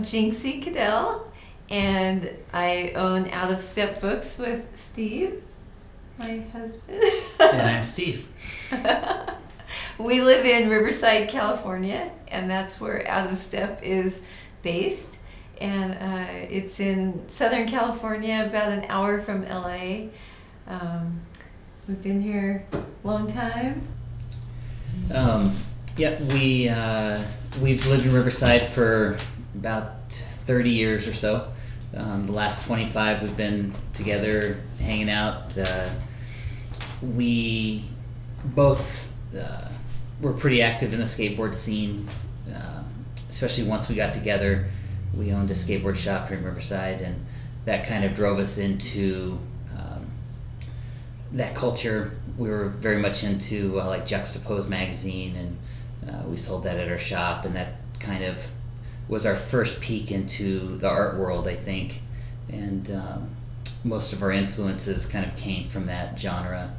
Jinxi Caddel, and I own Out of Step Books with Steve, my husband. And I'm Steve. We live in Riverside, California, and that's where Out of Step is based. And it's in Southern California, about an hour from LA. We've been here a long time. We've lived in Riverside for about 30 years or so. The last 25 we've been together hanging out. We both were pretty active in the skateboard scene, especially once we got together. We owned a skateboard shop here in Riverside, and that kind of drove us into that culture. We were very much into like Juxtapose magazine, and we sold that at our shop, and that kind of was our first peek into the art world, I think. And most of our influences kind of came from that genre.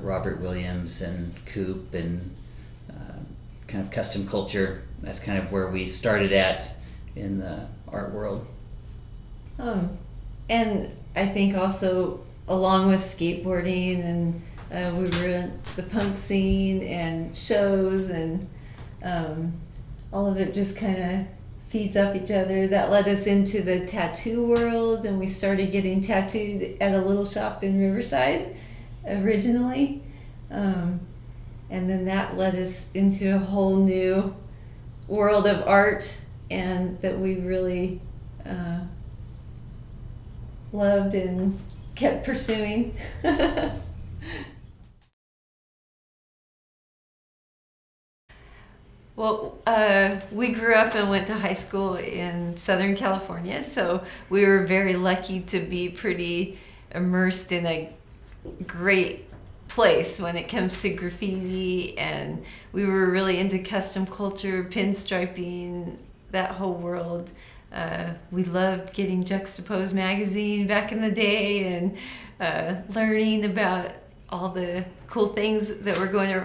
Robert Williams and Coop and kind of custom culture. That's kind of where we started at in the art world. And I think also along with skateboarding, and we were in the punk scene and shows, and all of it just kind of feeds off each other. That led us into the tattoo world, and we started getting tattooed at a little shop in Riverside originally. And then that led us into a whole new world of art, and that we really loved and kept pursuing. Well, we grew up and went to high school in Southern California, so we were very lucky to be pretty immersed in a great place when it comes to graffiti, and we were really into custom culture, pinstriping, that whole world. We loved getting Juxtapose magazine back in the day, and learning about all the cool things that were going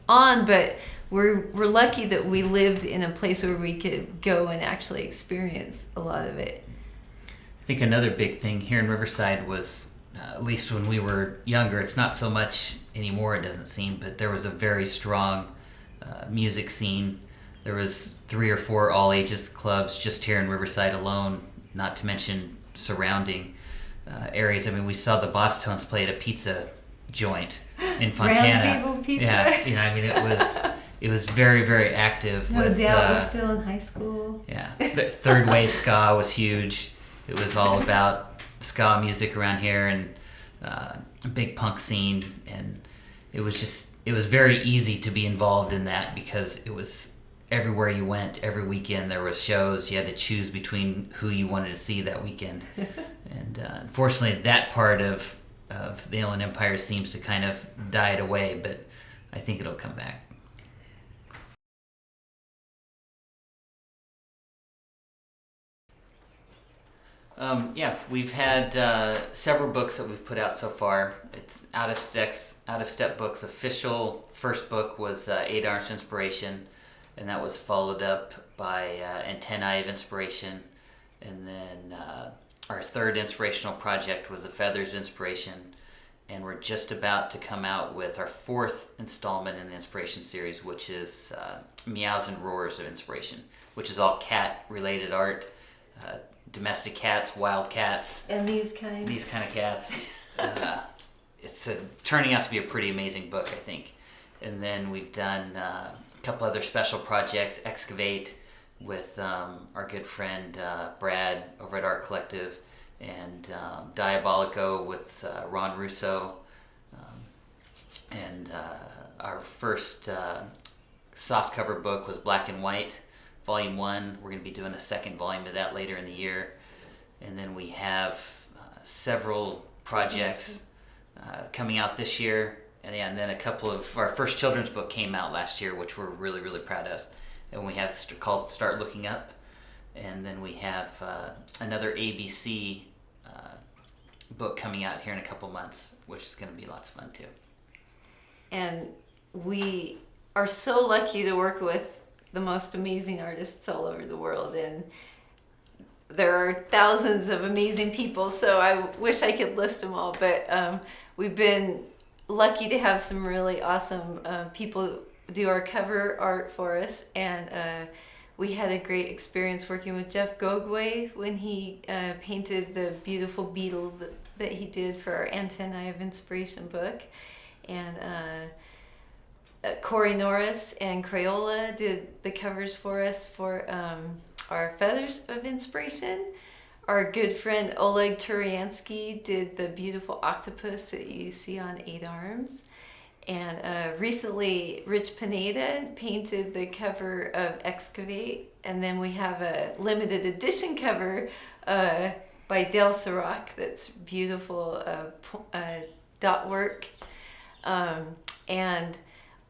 on, but we're lucky that we lived in a place where we could go and actually experience a lot of it. I think another big thing here in Riverside was, at least when we were younger, it's not so much anymore, it doesn't seem, but there was a very strong music scene. There was 3 or 4 all ages clubs just here in Riverside alone, not to mention surrounding areas. I mean, we saw the Boss Tones play at a pizza joint in Fontana. Round table pizza. Yeah, I mean, it was very, very active. No doubt, was still in high school. Yeah, the third wave ska was huge. It was all about ska music around here, and a big punk scene, and it was very easy to be involved in that because it was everywhere you went. Every weekend there was shows. You had to choose between who you wanted to see that weekend. And unfortunately that part of the Inland Empire seems to kind of died away, but I think it'll come back. We've had several books that we've put out so far. It's Out of Step Books' official first book was 8 Arms of Inspiration, and that was followed up by Antennae of Inspiration, and then our third inspirational project was The Feathers of Inspiration, and we're just about to come out with our 4th installment in the Inspiration series, which is Meows and Roars of Inspiration, which is all cat-related art. Domestic cats, wild cats, and these kind of cats. It's turning out to be a pretty amazing book, I think. And then we've done a couple other special projects. Excavate with our good friend Brad over at Art Collective, and Diabolico with Ron Russo. And our first softcover book was Black and White, Volume 1. We're going to be doing a second volume of that later in the year. And then we have several projects coming out this year. And then a couple of... Our first children's book came out last year, which we're really, really proud of. And we have called Start Looking Up. And then we have another ABC book coming out here in a couple months, which is going to be lots of fun too. And we are so lucky to work with the most amazing artists all over the world, and there are thousands of amazing people, so I wish I could list them all, but we've been lucky to have some really awesome people do our cover art for us, and we had a great experience working with Jeff Gogway when he painted the beautiful beetle that he did for our Antennae of Inspiration book. And Corey Norris and Crayola did the covers for us for our Feathers of Inspiration. Our good friend Oleg Turiansky did the beautiful octopus that you see on 8 Arms. And recently, Rich Pineda painted the cover of Excavate. And then we have a limited edition cover by Del Serac that's beautiful dot work. And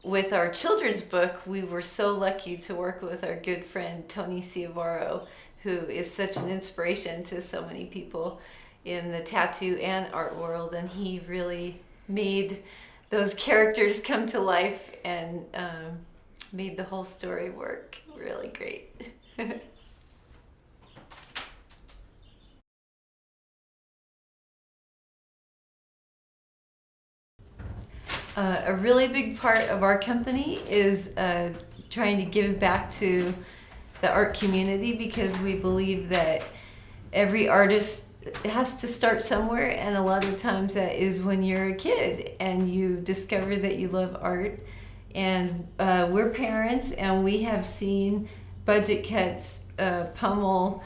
with our children's book, we were so lucky to work with our good friend Tony Ciavaro, who is such an inspiration to so many people in the tattoo and art world. And he really made those characters come to life and made the whole story work really great. A really big part of our company is trying to give back to the art community, because we believe that every artist has to start somewhere, and a lot of times that is when you're a kid and you discover that you love art. And we're parents, and we have seen budget cuts pummel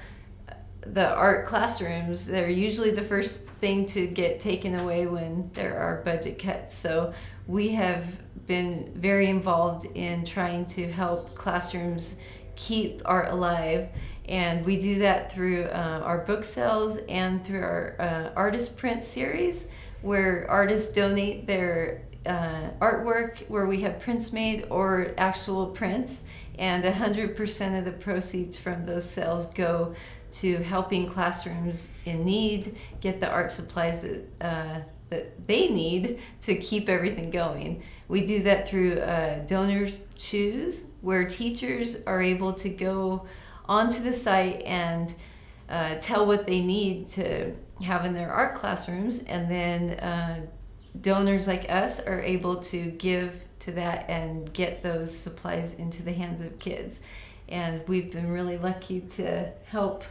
the art classrooms. They're usually the first thing to get taken away when there are budget cuts. So we have been very involved in trying to help classrooms keep art alive. And we do that through our book sales and through our artist print series, where artists donate their artwork, where we have prints made or actual prints, and 100% of the proceeds from those sales go to helping classrooms in need get the art supplies that they need to keep everything going. We do that through Donors Choose, where teachers are able to go onto the site and tell what they need to have in their art classrooms, and then donors like us are able to give to that and get those supplies into the hands of kids. And we've been really lucky to help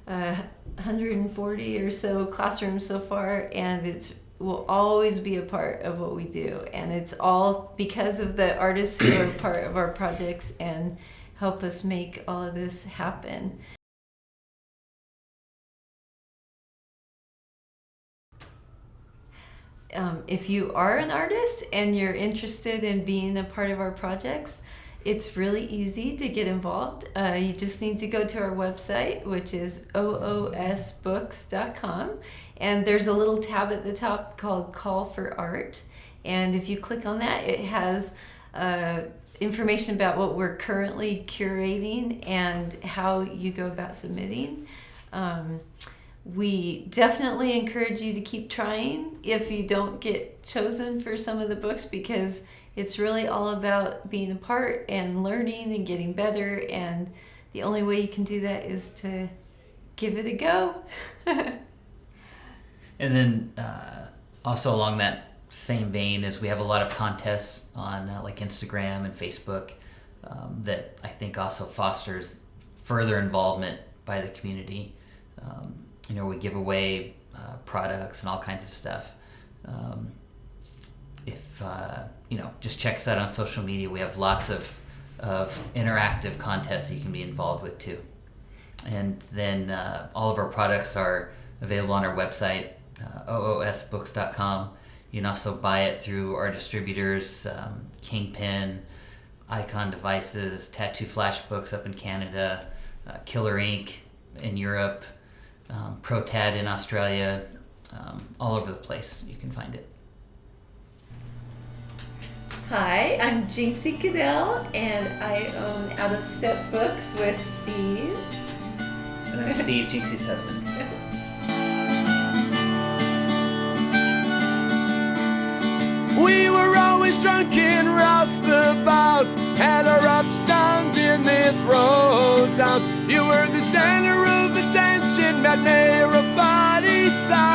140 or so classrooms so far, and it will always be a part of what we do. And it's all because of the artists who are part of our projects and help us make all of this happen. If you are an artist and you're interested in being a part of our projects, it's really easy to get involved. You just need to go to our website, which is oosbooks.com, and there's a little tab at the top called Call for Art. And if you click on that, it has information about what we're currently curating and how you go about submitting. We definitely encourage you to keep trying if you don't get chosen for some of the books, because it's really all about being a part and learning and getting better, and the only way you can do that is to give it a go. And then also along that same vein is we have a lot of contests on like Instagram and Facebook that I think also fosters further involvement by the community. We give away products and all kinds of stuff. Just check us out on social media. We have lots of interactive contests that you can be involved with too. And then all of our products are available on our website, oosbooks.com. You can also buy it through our distributors, Kingpin, Icon Devices, Tattoo Flash Books up in Canada, Killer Ink in Europe, ProTad in Australia, all over the place you can find it. Hi, I'm Jinxi Caddel, and I own Out of Step Books with Steve. And I'm Steve, Jinxi's husband. We were always drunk and roustabouts, had our ups, downs in the throwdowns. You were the center of attention, that mayor of body type.